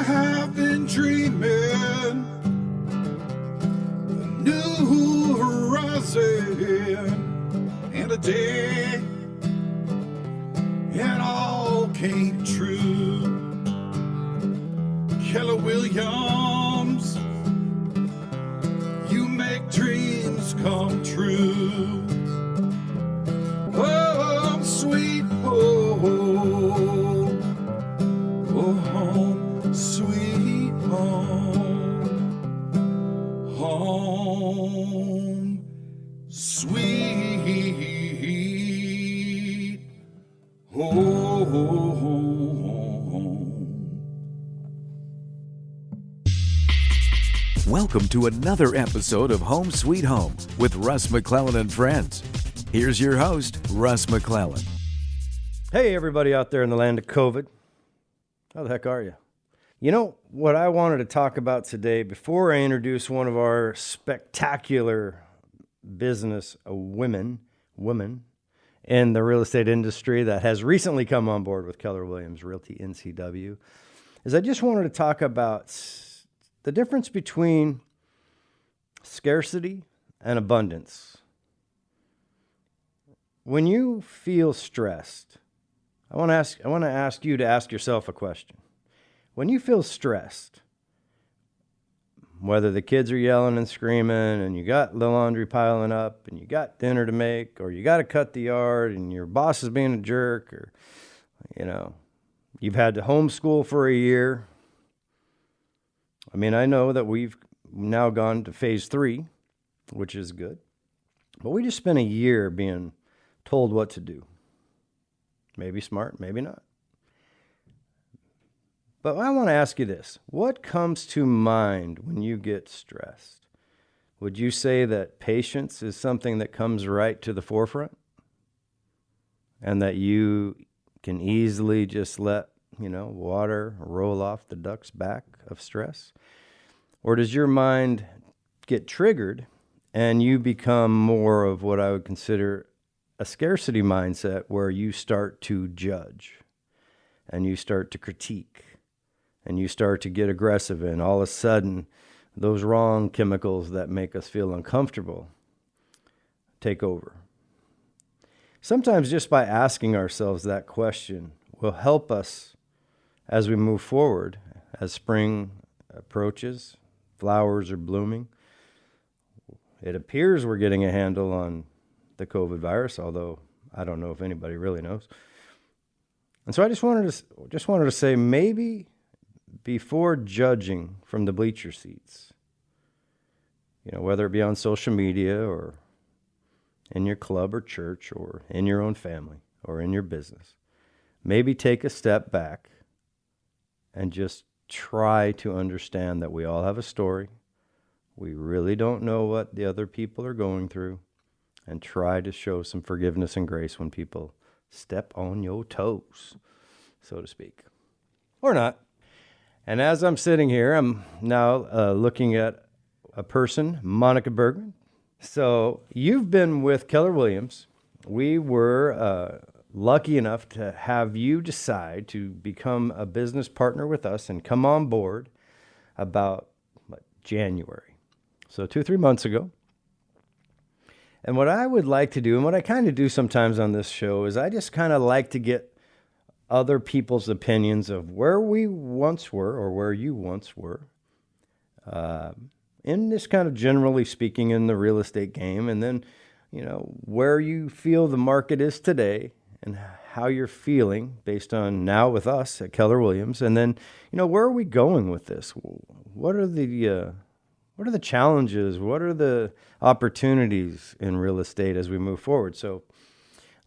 have been dreaming a new horizon, and a day it all came true. Keller Williams, you make dreams come true. Home sweet home, oh home sweet home, home sweet home. Welcome to another episode of Home Sweet Home with Russ, McClellan, and Friends. Here's your host, Russ McClellan. Hey, everybody out there in the land of COVID. How the heck are you? You know, what I wanted to talk about today, before I introduce one of our spectacular business women in the real estate industry that has recently come on board with Keller Williams Realty NCW, is I just wanted to talk about the difference between scarcity and abundance. When you feel stressed, I want to ask you to ask yourself a question. When you feel stressed, whether the kids are yelling and screaming and you got the laundry piling up and you got dinner to make, or you got to cut the yard and your boss is being a jerk, or, you know, you've had to homeschool for a year. I mean, I know that we've now gone to phase 3, which is good, but we just spent a year being told what to do. Maybe smart, maybe not. But I want to ask you this. What comes to mind when you get stressed? Would you say that patience is something that comes right to the forefront? And that you can easily just let, water roll off the duck's back of stress? Or does your mind get triggered and you become more of what I would consider a scarcity mindset, where you start to judge and you start to critique and you start to get aggressive, and all of a sudden those wrong chemicals that make us feel uncomfortable take over? Sometimes just by asking ourselves that question will help us as we move forward, as spring approaches, flowers are blooming. It appears we're getting a handle on the COVID virus, although I don't know if anybody really knows. And so I just wanted to say, maybe before judging from the bleacher seats, whether it be on social media or in your club or church or in your own family or in your business, maybe take a step back and just try to understand that we all have a story. We really don't know what the other people are going through, and try to show some forgiveness and grace when people step on your toes, so to speak. Or not. And as I'm sitting here, I'm now looking at a person, Monica Bergman. So you've been with Keller Williams. We were lucky enough to have you decide to become a business partner with us and come on board about January. So 2-3 months ago. And what I would like to do, and what I kind of do sometimes on this show, is I just kind of like to get other people's opinions of where we once were, or where you once were, in this kind of generally speaking in the real estate game, and then, where you feel the market is today and how you're feeling based on now with us at Keller Williams. And then, where are we going with this? What are the challenges? What are the opportunities in real estate as we move forward? So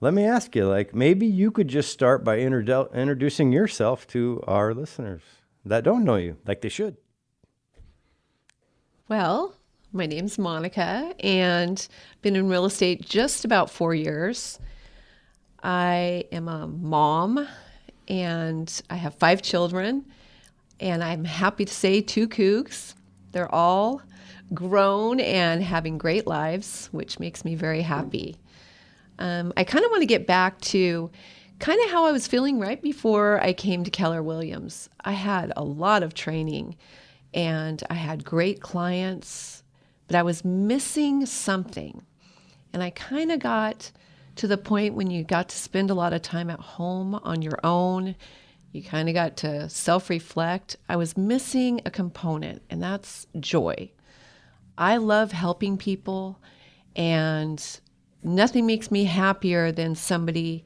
let me ask you, maybe you could just start by introducing yourself to our listeners that don't know you like they should. Well, my name's Monica, and been in real estate just about 4 years. I am a mom, and I have 5 children, and I'm happy to say 2 cougs. They're all grown and having great lives, which makes me very happy. I kind of want to get back to kind of how I was feeling right before I came to Keller Williams. I had a lot of training and I had great clients, but I was missing something. And I kind of got to the point when you got to spend a lot of time at home on your own. You kind of got to self-reflect. I was missing a component, and that's joy. I love helping people, and nothing makes me happier than somebody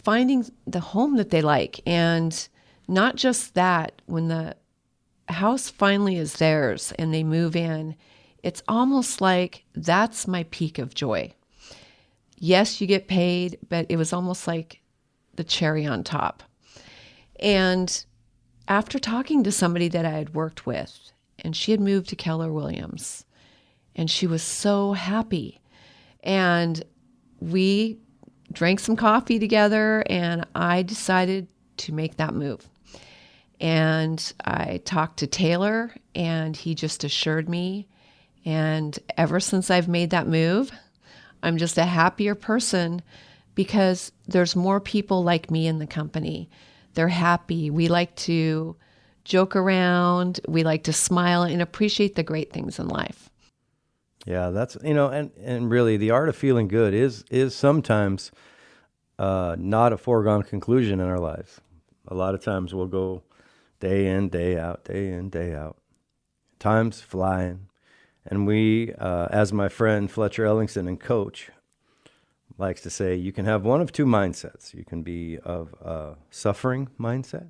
finding the home that they like. And not just that, when the house finally is theirs and they move in, it's almost like that's my peak of joy. Yes, you get paid, but it was almost like the cherry on top. And after talking to somebody that I had worked with, and she had moved to Keller Williams, and she was so happy. And we drank some coffee together, and I decided to make that move. And I talked to Taylor, and he just assured me. And ever since I've made that move, I'm just a happier person because there's more people like me in the company. They're happy. We like to joke around. We like to smile and appreciate the great things in life. Yeah, that's, and really the art of feeling good is sometimes not a foregone conclusion in our lives. A lot of times we'll go day in, day out, day in, day out. Time's flying. And we, as my friend Fletcher Ellingson and coach likes to say, you can have one of two mindsets. You can be of a suffering mindset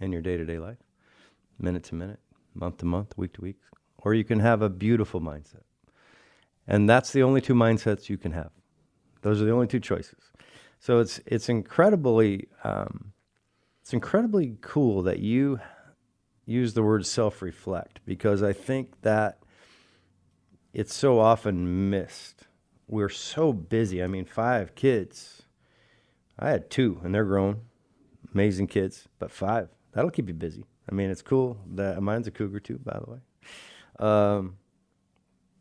in your day-to-day life, minute to minute, month to month, week to week, or you can have a beautiful mindset. And that's the only two mindsets you can have. Those are the only two choices. So it's incredibly cool that you use the word self-reflect, because I think that it's so often missed. We're so busy. I mean, 5 kids. I had 2, and they're grown, amazing kids, but 5, that'll keep you busy. I mean, it's cool. Mine's a cougar too, by the way.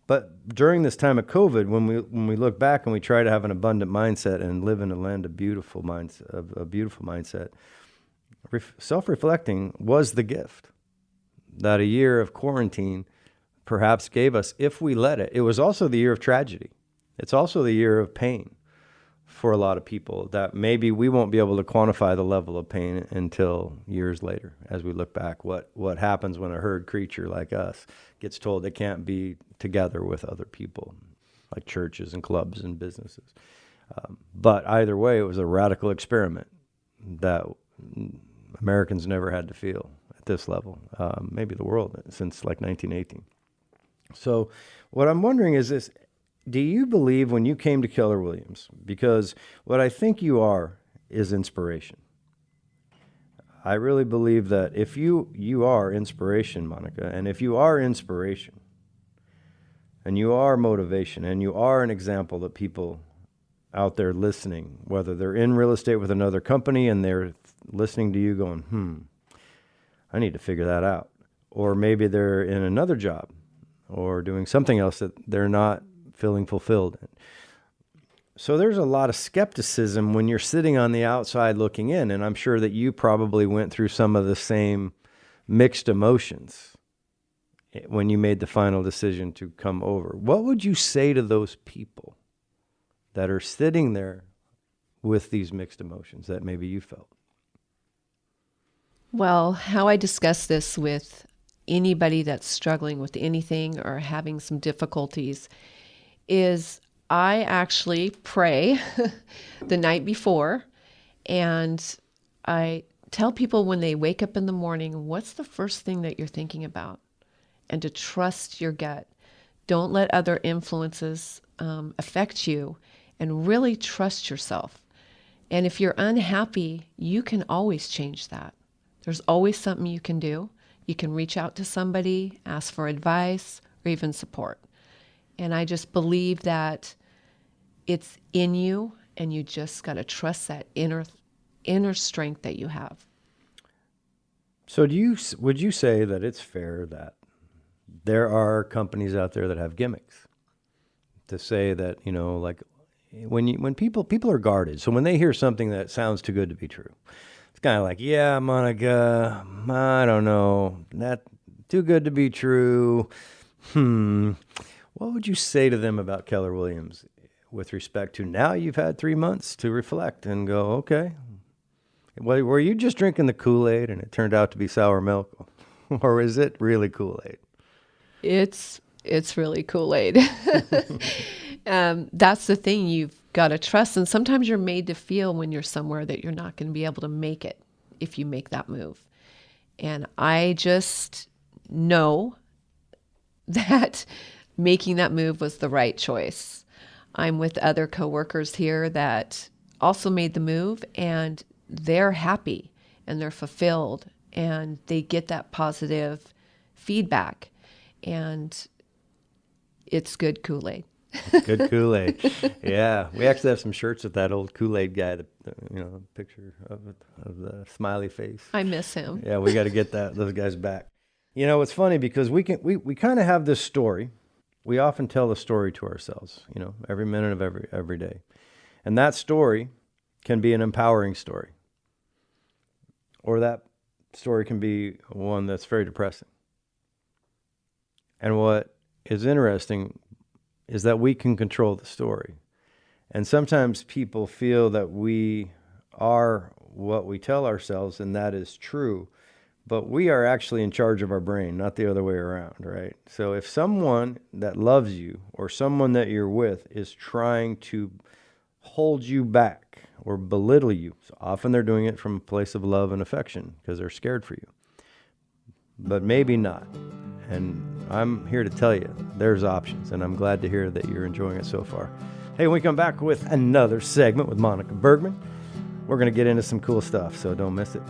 But during this time of COVID, when we look back and we try to have an abundant mindset and live in a land of beautiful mindset, self-reflecting was the gift that a year of quarantine perhaps gave us, if we let it. It was also the year of tragedy. It's also the year of pain for a lot of people that maybe we won't be able to quantify the level of pain until years later as we look back. What happens when a herd creature like us gets told it can't be together with other people, like churches and clubs and businesses. But either way, it was a radical experiment that Americans never had to feel at this level, maybe the world, since like 1918. So what I'm wondering is this: do you believe when you came to Keller Williams, because what I think you are is inspiration. I really believe that if you are inspiration, Monica, and if you are inspiration, and you are motivation, and you are an example that people out there listening, whether they're in real estate with another company and they're listening to you going, I need to figure that out. Or maybe they're in another job or doing something else that they're not feeling fulfilled in. So there's a lot of skepticism when you're sitting on the outside looking in, and I'm sure that you probably went through some of the same mixed emotions when you made the final decision to come over. What would you say to those people that are sitting there with these mixed emotions that maybe you felt? Well, how I discuss this with anybody that's struggling with anything or having some difficulties is I actually pray the night before, and I tell people when they wake up in the morning, what's the first thing that you're thinking about? And to trust your gut. Don't let other influences affect you, and really trust yourself. And if you're unhappy, you can always change that. There's always something you can do. You can reach out to somebody, ask for advice, or even support. And I just believe that it's in you, and you just got to trust that inner strength that you have. So would you say that it's fair that there are companies out there that have gimmicks to say that, like when people are guarded, so when they hear something that sounds too good to be true, it's kind of like, yeah, Monica, I don't know, that too good to be true. What would you say to them about Keller Williams with respect to now you've had 3 months to reflect and go, okay, well, were you just drinking the Kool-Aid and it turned out to be sour milk, or is it really Kool-Aid? It's really Kool-Aid. That's the thing, you've got to trust. And sometimes you're made to feel when you're somewhere that you're not going to be able to make it if you make that move. And I just know that making that move was the right choice. I'm with other coworkers here that also made the move, and they're happy and they're fulfilled and they get that positive feedback, and it's good Kool-Aid. Good Kool-Aid. Yeah, we actually have some shirts with that old Kool-Aid guy, the picture of the smiley face. I miss him. Yeah, we got to get those guys back. It's funny because we kind of have this story. We often tell the story to ourselves, every minute of every day. And that story can be an empowering story. Or that story can be one that's very depressing. And what is interesting is that we can control the story. And sometimes people feel that we are what we tell ourselves, and that is true. But we are actually in charge of our brain, not the other way around, right? So if someone that loves you or someone that you're with is trying to hold you back or belittle you, so often they're doing it from a place of love and affection because they're scared for you. But maybe not. And I'm here to tell you there's options, and I'm glad to hear that you're enjoying it so far. Hey, when we come back with another segment with Monica Bergman, we're going to get into some cool stuff, so don't miss it.